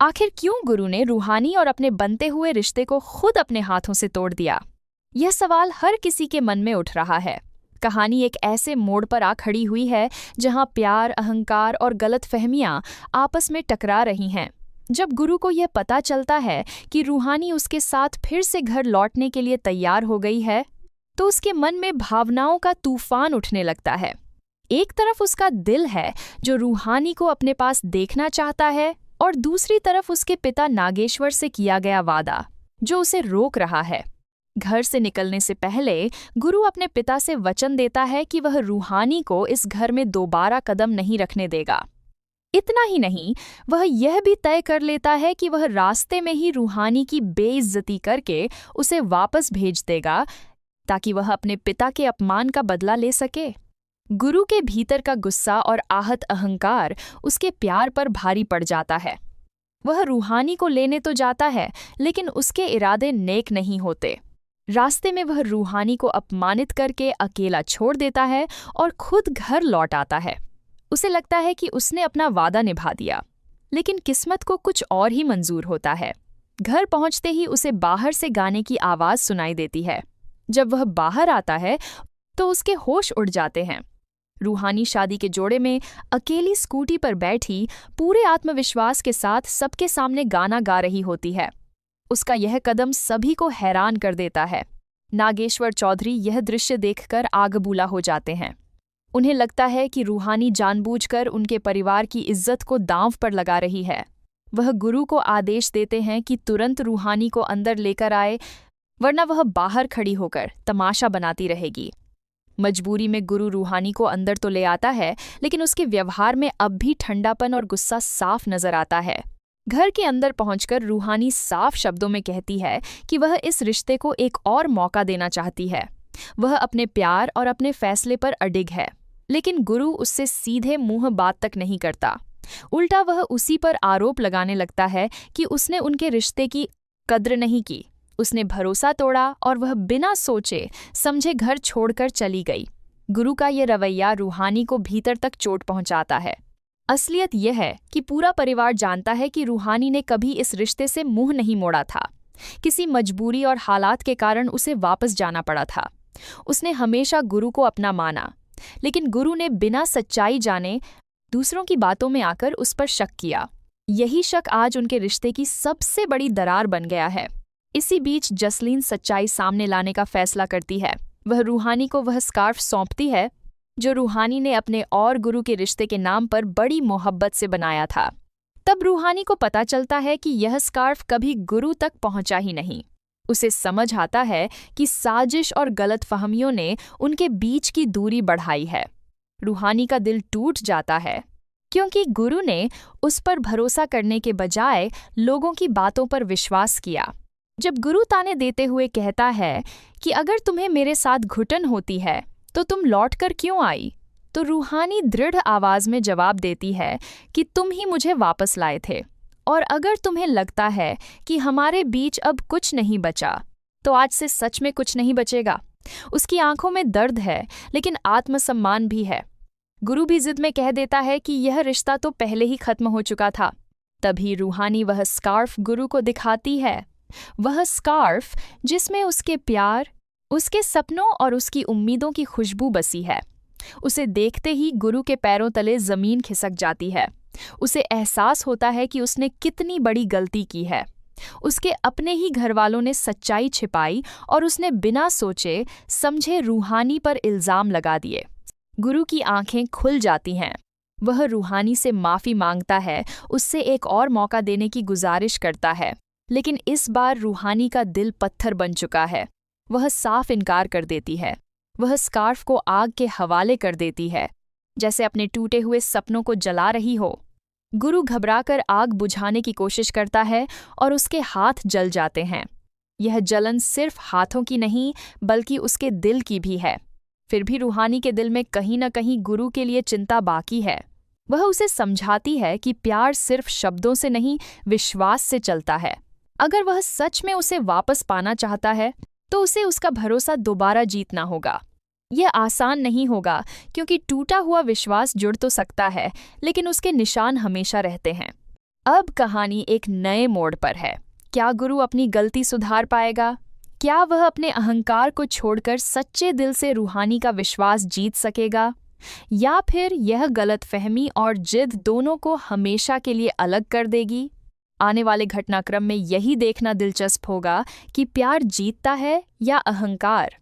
आखिर क्यों गुरु ने रूहानी और अपने बनते हुए रिश्ते को खुद अपने हाथों से तोड़ दिया? यह सवाल हर किसी के मन में उठ रहा है। कहानी एक ऐसे मोड़ पर आ खड़ी हुई है जहां प्यार, अहंकार और गलतफहमियां आपस में टकरा रही हैं। जब गुरु को यह पता चलता है कि रूहानी उसके साथ फिर से घर लौटने के लिए तैयार हो गई है, तो उसके मन में भावनाओं का तूफान उठने लगता है। एक तरफ उसका दिल है जो रूहानी को अपने पास देखना चाहता है, और दूसरी तरफ उसके पिता नागेश्वर से किया गया वादा जो उसे रोक रहा है। घर से निकलने से पहले गुरु अपने पिता से वचन देता है कि वह रूहानी को इस घर में दोबारा कदम नहीं रखने देगा। इतना ही नहीं, वह यह भी तय कर लेता है कि वह रास्ते में ही रूहानी की बेइज्जती करके उसे वापस भेज देगा, ताकि वह अपने पिता के अपमान का बदला ले सके। गुरु के भीतर का गुस्सा और आहत अहंकार उसके प्यार पर भारी पड़ जाता है। वह रूहानी को लेने तो जाता है, लेकिन उसके इरादे नेक नहीं होते। रास्ते में वह रूहानी को अपमानित करके अकेला छोड़ देता है और खुद घर लौट आता है। उसे लगता है कि उसने अपना वादा निभा दिया, लेकिन किस्मत को कुछ और ही मंजूर होता है। घर पहुंचते ही उसे बाहर से गाने की आवाज सुनाई देती है। जब वह बाहर आता है तो उसके होश उड़ जाते हैं। रूहानी शादी के जोड़े में अकेली स्कूटी पर बैठी पूरे आत्मविश्वास के साथ सबके सामने गाना गा रही होती है। उसका यह कदम सभी को हैरान कर देता है। नागेश्वर चौधरी यह दृश्य देखकर आगबूला हो जाते हैं। उन्हें लगता है कि रूहानी जानबूझकर उनके परिवार की इज्जत को दांव पर लगा रही है। वह गुरु को आदेश देते हैं कि तुरंत रूहानी को अंदर लेकर आए, वरना वह बाहर खड़ी होकर तमाशा बनाती रहेगी। मजबूरी में गुरु रूहानी को अंदर तो ले आता है, लेकिन उसके व्यवहार में अब भी ठंडापन और गुस्सा साफ नजर आता है। घर के अंदर पहुंचकर रूहानी साफ शब्दों में कहती है कि वह इस रिश्ते को एक और मौका देना चाहती है। वह अपने प्यार और अपने फैसले पर अडिग है, लेकिन गुरु उससे सीधे मुंह बात तक नहीं करता। उल्टा वह उसी पर आरोप लगाने लगता है कि उसने उनके रिश्ते की कद्र नहीं की, उसने भरोसा तोड़ा और वह बिना सोचे समझे घर छोड़कर चली गई। गुरु का यह रवैया रूहानी को भीतर तक चोट पहुंचाता है। असलियत यह है कि पूरा परिवार जानता है कि रूहानी ने कभी इस रिश्ते से मुंह नहीं मोड़ा था। किसी मजबूरी और हालात के कारण उसे वापस जाना पड़ा था। उसने हमेशा गुरु को अपना माना, लेकिन गुरु ने बिना सच्चाई जाने दूसरों की बातों में आकर उस पर शक किया। यही शक आज उनके रिश्ते की सबसे बड़ी दरार बन गया है। इसी बीच जसलीन सच्चाई सामने लाने का फैसला करती है। वह रूहानी को वह स्कार्फ सौंपती है जो रूहानी ने अपने और गुरु के रिश्ते के नाम पर बड़ी मोहब्बत से बनाया था। तब रूहानी को पता चलता है कि यह स्कार्फ कभी गुरु तक पहुंचा ही नहीं। उसे समझ आता है कि साजिश और गलतफहमियों ने उनके बीच की दूरी बढ़ाई है। रूहानी का दिल टूट जाता है, क्योंकि गुरु ने उस पर भरोसा करने के बजाय लोगों की बातों पर विश्वास किया। जब गुरु ताने देते हुए कहता है कि अगर तुम्हें मेरे साथ घुटन होती है तो तुम लौटकर क्यों आई, तो रूहानी दृढ़ आवाज में जवाब देती है कि तुम ही मुझे वापस लाए थे, और अगर तुम्हें लगता है कि हमारे बीच अब कुछ नहीं बचा, तो आज से सच में कुछ नहीं बचेगा। उसकी आंखों में दर्द है, लेकिन आत्मसम्मान भी है। गुरु भी जिद में कह देता है कि यह रिश्ता तो पहले ही खत्म हो चुका था। तभी रूहानी वह स्कार्फ गुरु को दिखाती है, वह स्कार्फ जिसमें उसके प्यार, उसके सपनों और उसकी उम्मीदों की खुशबू बसी है। उसे देखते ही गुरु के पैरों तले जमीन खिसक जाती है। उसे एहसास होता है कि उसने कितनी बड़ी गलती की है। उसके अपने ही घरवालों ने सच्चाई छिपाई और उसने बिना सोचे समझे रूहानी पर इल्जाम लगा दिए। गुरु की आंखें खुल जाती हैं। वह रूहानी से माफी मांगता है, उससे एक और मौका देने की गुजारिश करता है, लेकिन इस बार रूहानी का दिल पत्थर बन चुका है। वह साफ इनकार कर देती है। वह स्कार्फ को आग के हवाले कर देती है, जैसे अपने टूटे हुए सपनों को जला रही हो। गुरु घबराकर आग बुझाने की कोशिश करता है और उसके हाथ जल जाते हैं। यह जलन सिर्फ हाथों की नहीं, बल्कि उसके दिल की भी है। फिर भी रूहानी के दिल में कहीं न कहीं गुरु के लिए चिंता बाकी है। वह उसे समझाती है कि प्यार सिर्फ शब्दों से नहीं, विश्वास से चलता है। अगर वह सच में उसे वापस पाना चाहता है, तो उसे उसका भरोसा दोबारा जीतना होगा। यह आसान नहीं होगा, क्योंकि टूटा हुआ विश्वास जुड़ तो सकता है, लेकिन उसके निशान हमेशा रहते हैं। अब कहानी एक नए मोड़ पर है। क्या गुरु अपनी गलती सुधार पाएगा? क्या वह अपने अहंकार को छोड़कर सच्चे दिल से रूहानी का विश्वास जीत सकेगा? या फिर यह गलतफहमी और जिद दोनों को हमेशा के लिए अलग कर देगी? आने वाले घटनाक्रम में यही देखना दिलचस्प होगा कि प्यार जीतता है या अहंकार।